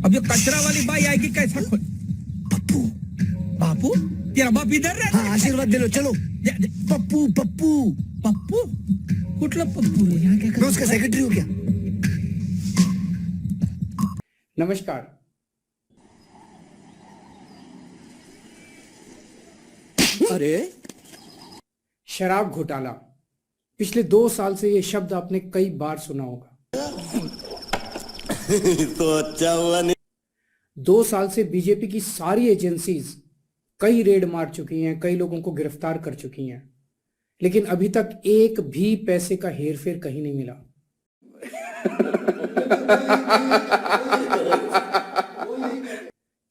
अब ये कचरा वाली बाई आएगी कैसा खोल? पप्पू बापू तेरा बाप इधर रहता हाँ आशीर्वाद दे लो चलो। पप्पू पप्पू पप्पू कुठला पप्पू रे? यहाँ क्या कर, मैं उसका सेक्रेटरी हूँ क्या? नमस्कार। अरे शराब घोटाला, पिछले 2 साल से ये शब्द आपने कई बार सुना होगा। तो अच्छा हुआ नहीं। 2 साल से बीजेपी की सारी एजेंसीज कई रेड मार चुकी हैं, कई लोगों को गिरफ्तार कर चुकी हैं, लेकिन अभी तक एक भी पैसे का हेरफेर कहीं नहीं मिला।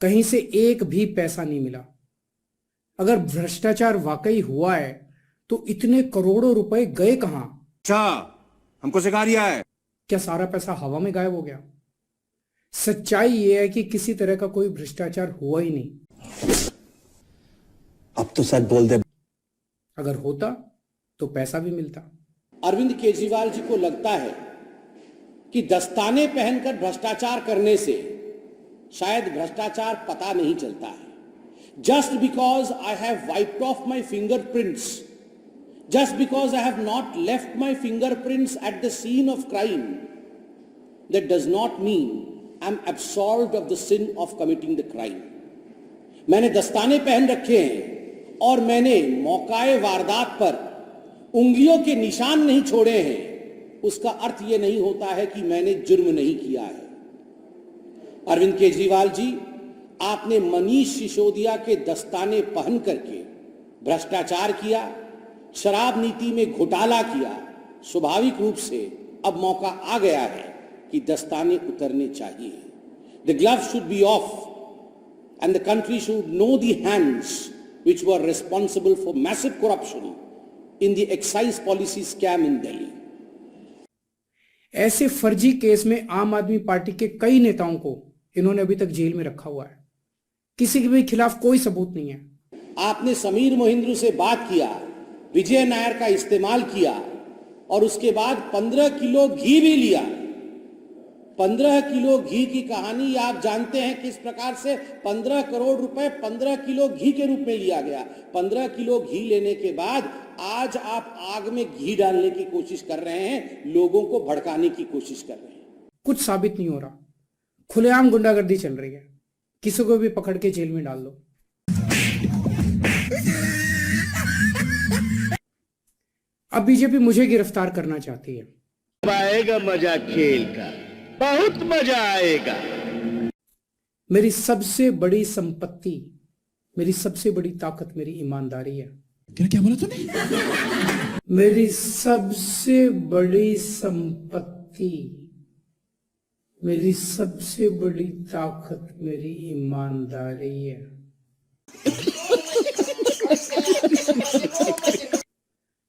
कहीं से एक भी पैसा नहीं मिला। अगर भ्रष्टाचार वाकई हुआ है तो इतने करोड़ों रुपए गए कहां? अच्छा हमको सिखा रिया है। क्या सारा पैसा हवा में गायब हो गया? सच्चाई यह है कि किसी तरह का कोई भ्रष्टाचार हुआ ही नहीं। अब तो सच बोल दे। अगर होता तो पैसा भी मिलता। अरविंद केजरीवाल जी को लगता है कि दस्ताने पहनकर भ्रष्टाचार करने से शायद भ्रष्टाचार पता नहीं चलता है। Just because I have wiped of my fingerprints, just because I have not left my fingerprints at the scene of crime, that does not mean I'm absolved of the sin of committing the crime. मैंने दस्ताने पहन रखे हैं और मैंने मौकाए वारदात पर उंगलियों के निशान नहीं छोड़े हैं, उसका अर्थ यह नहीं होता है कि मैंने जुर्म नहीं किया है। अरविंद केजरीवाल जी, आपने मनीष सिसोदिया के दस्ताने पहन करके भ्रष्टाचार किया, शराब नीति में घोटाला किया। स्वाभाविक रूप से अब मौका आ गया है कि दस्ताने उतरने चाहिए। The glove should be of and the country should know the hands which were responsible for massive corruption in the excise policy scam in Delhi. ऐसे फर्जी केस में आम आदमी पार्टी के कई नेताओं को इन्होंने अभी तक जेल में रखा हुआ है। किसी के भी खिलाफ कोई सबूत नहीं है। आपने समीर मोहिंद्रू से बात किया, विजय नायर का इस्तेमाल किया और उसके बाद 15 किलो घी भी लिया। 15 किलो घी की कहानी आप जानते हैं किस प्रकार से 15 करोड़ रुपए 15 किलो घी के रूप में लिया गया। 15 किलो घी लेने के बाद आज आप आग में घी डालने की कोशिश कर रहे हैं, लोगों को भड़काने की कोशिश कर रहे हैं। कुछ साबित नहीं हो रहा, खुलेआम गुंडागर्दी चल रही है। किसी को भी पकड़ के जेल में डाल दो। अब बीजेपी मुझे गिरफ्तार करना चाहती है। आएगा मजा खेल का, बहुत मजा आएगा। मेरी सबसे बड़ी संपत्ति, मेरी सबसे बड़ी ताकत मेरी ईमानदारी है। क्या बोला तूने? मेरी सबसे बड़ी संपत्ति, मेरी सबसे बड़ी ताकत मेरी ईमानदारी है।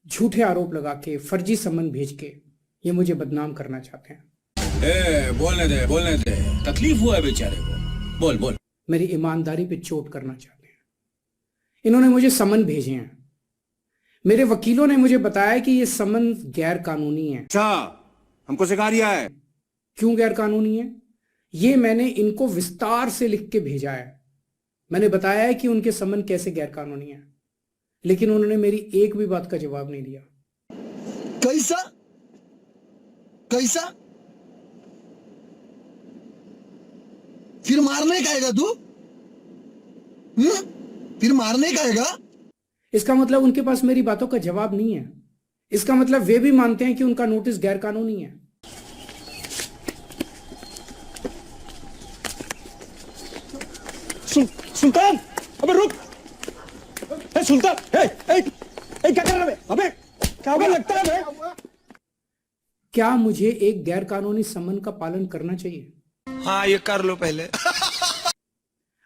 झूठे आरोप लगा के, फर्जी सम्मन भेज के ये मुझे बदनाम करना चाहते हैं। बोलने दे, तकलीफ हुआ है बेचारे को, बोल बोल। मेरी ईमानदारी पे चोट करना चाहते हैं। इन्होंने मुझे सम्मन भेजे हैं। मेरे वकीलों ने मुझे बताया कि ये सम्मन गैर कानूनी है। अच्छा हमको सिखा रिया है। क्यों गैर कानूनी है? ये मैंने इनको विस्तार से लिख के भेजा है। मैंने बताया है कि उनके सम्मन कैसे गैर कानूनी है, लेकिन उन्होंने मेरी एक भी बात का जवाब नहीं दिया। कैसा कैसा फिर मारने का आएगा तू? फिर मारने का आएगा? इसका मतलब उनके पास मेरी बातों का जवाब नहीं है। इसका मतलब वे भी मानते हैं कि उनका नोटिस गैर कानूनी है। सुल्तान, अबे रुक। सुल्तान, क्या कर रहा है? अबे क्या लगता है? क्या मुझे एक गैर कानूनी सम्मन का पालन करना चाहिए? हाँ ये कर लो पहले।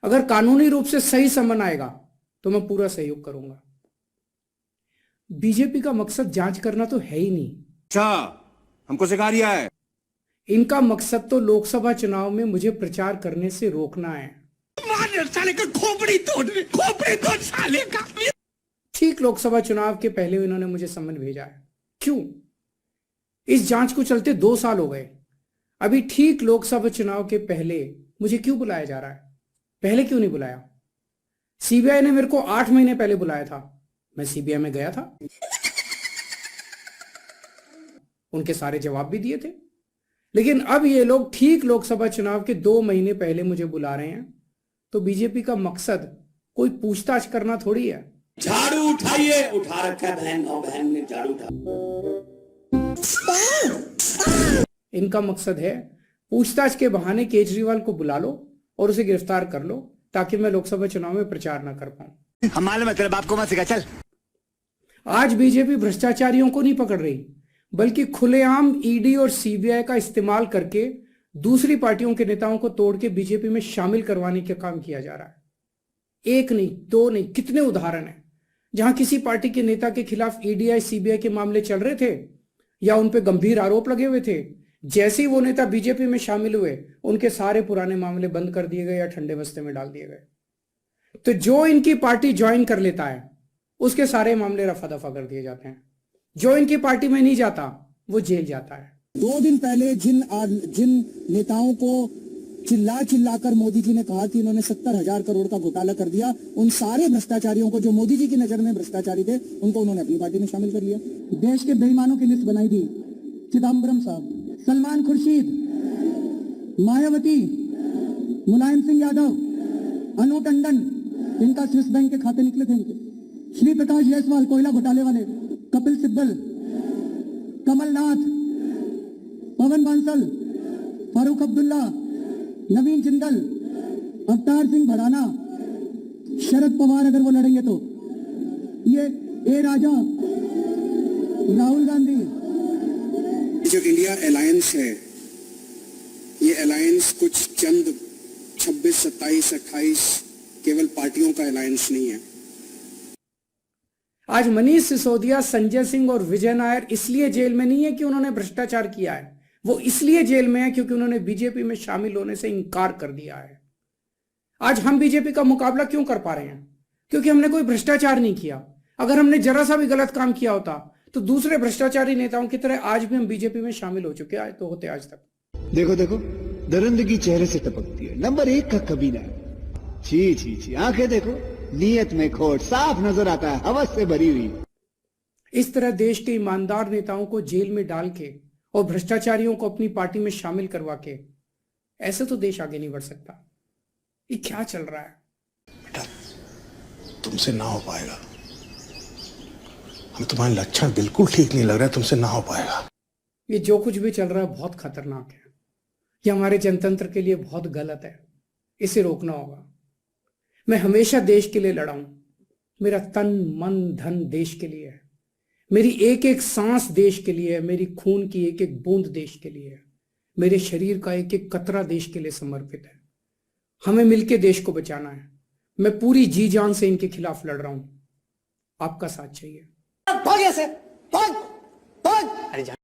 अगर कानूनी रूप से सही सम्मन आएगा तो मैं पूरा सहयोग करूंगा। बीजेपी का मकसद जांच करना तो है ही नहीं। अच्छा हमको सिखा रिया है। इनका मकसद तो लोकसभा चुनाव में मुझे प्रचार करने से रोकना है। साले का खोपड़ी तोड़ साले का। ठीक लोकसभा चुनाव के पहले इन्होंने मुझे सम्मन भेजा है। क्यों? इस जांच को चलते 2 साल हो गए। अभी ठीक लोकसभा चुनाव के पहले मुझे क्यों बुलाया जा रहा है? पहले क्यों नहीं बुलाया? सीबीआई ने मेरे को 8 महीने पहले बुलाया था, मैं सीबीआई में गया था, उनके सारे जवाब भी दिए थे। लेकिन अब ये लोग ठीक लोकसभा चुनाव के 2 महीने पहले मुझे बुला रहे हैं, तो बीजेपी का मकसद कोई पूछताछ करना थोड़ी है। झाड़ू उठाइए, उठा रखा है बहन ने झाड़ू उठा। इनका मकसद है पूछताछ के बहाने केजरीवाल को बुला लो और उसे गिरफ्तार कर लो, ताकि मैं लोकसभा चुनाव में प्रचार ना कर पाऊं। हम मालूम है तेरे बाप को मत सिखा, चल। आज बीजेपी भ्रष्टाचारियों को नहीं पकड़ रही, बल्कि खुलेआम ईडी और सीबीआई का इस्तेमाल करके दूसरी पार्टियों के नेताओं को तोड़ के बीजेपी में शामिल करवाने का काम किया जा रहा है। एक नहीं, दो नहीं, कितने उदाहरण हैं जहां किसी पार्टी के नेता के खिलाफ ईडी सीबीआई के मामले चल रहे थे या उन पे गंभीर आरोप लगे हुए थे, जैसे ही वो नेता बीजेपी में शामिल हुए उनके सारे पुराने मामले बंद कर दिए गए या ठंडे बस्ते में डाल दिए गए। तो जो इनकी पार्टी ज्वाइन कर लेता है उसके सारे मामले रफा दफा कर दिए जाते हैं, जो इनकी पार्टी में नहीं जाता वो जेल जाता है। 2 दिन पहले जिन नेताओं को चिल्ला कर मोदी जी ने कहा कि इन्होंने 70,000 करोड़ का घोटाला कर दिया, उन सारे भ्रष्टाचारियों को जो मोदी जी की नजर में भ्रष्टाचारी थे उनको उन्होंने अपनी पार्टी में शामिल कर लिया। देश के बेईमानों की लिस्ट बनाई थी, चिदम्बरम साहब, सलमान खुर्शीद, मायावती, मुलायम सिंह यादव, अनु टंडन, इनका स्विस बैंक के खाते निकले थे इनके, श्री प्रकाश जायसवाल कोयला घोटाले वाले, कपिल सिब्बल, कमलनाथ, पवन बांसल, फारूक अब्दुल्ला, नवीन जिंदल, अवतार सिंह भड़ाना, शरद पवार अगर वो लड़ेंगे तो ये ए राजा, राहुल गांधी। जो इंडिया अलायंस है, ये अलायंस कुछ चंद 26, 27, 28 केवल पार्टियों का अलायंस नहीं है। आज मनीष सिसोदिया, संजय सिंह और विजय नायर इसलिए जेल में नहीं है कि उन्होंने भ्रष्टाचार किया है, वो इसलिए जेल में है क्योंकि उन्होंने बीजेपी में शामिल होने से इनकार कर दिया है। आज हम बीजेपी का मुकाबला क्यों कर पा रहे हैं? क्योंकि हमने कोई भ्रष्टाचार नहीं किया। अगर हमने जरा सा भी गलत काम किया होता तो दूसरे भ्रष्टाचारी नेताओं की तरह आज भी हम बीजेपी में शामिल हो चुके होते आज तक। देखो देखो, दरिंदगी चेहरे से टपकती है, नंबर 1 का कबीला। छी छी छी, आंखें देखो, नीयत में खोट साफ नजर आता है, हवस से भरी हुई। इस तरह देश के ईमानदार नेताओं को जेल में डाल के और भ्रष्टाचारियों को अपनी पार्टी में शामिल करवा के ऐसे तो देश आगे नहीं बढ़ सकता। ये क्या चल रहा है? बेटा, तुमसे ना हो पाएगा। हमें तुम्हारे लक्षण बिल्कुल ठीक नहीं लग रहा है, तुमसे ना हो पाएगा। ये जो कुछ भी चल रहा है बहुत खतरनाक है, ये हमारे जनतंत्र के लिए बहुत गलत है, इसे रोकना होगा। मैं हमेशा देश के लिए लड़ा हूं, मेरा तन मन धन देश के लिए है, मेरी एक एक सांस देश के लिए है, मेरी खून की एक एक बूंद देश के लिए है, मेरे शरीर का एक एक कतरा देश के लिए समर्पित है। हमें मिलकर देश को बचाना है। मैं पूरी जी जान से इनके खिलाफ लड़ रहा हूं, आपका साथ चाहिए। भाग ऐसे, भाग, भाग। अरे जा।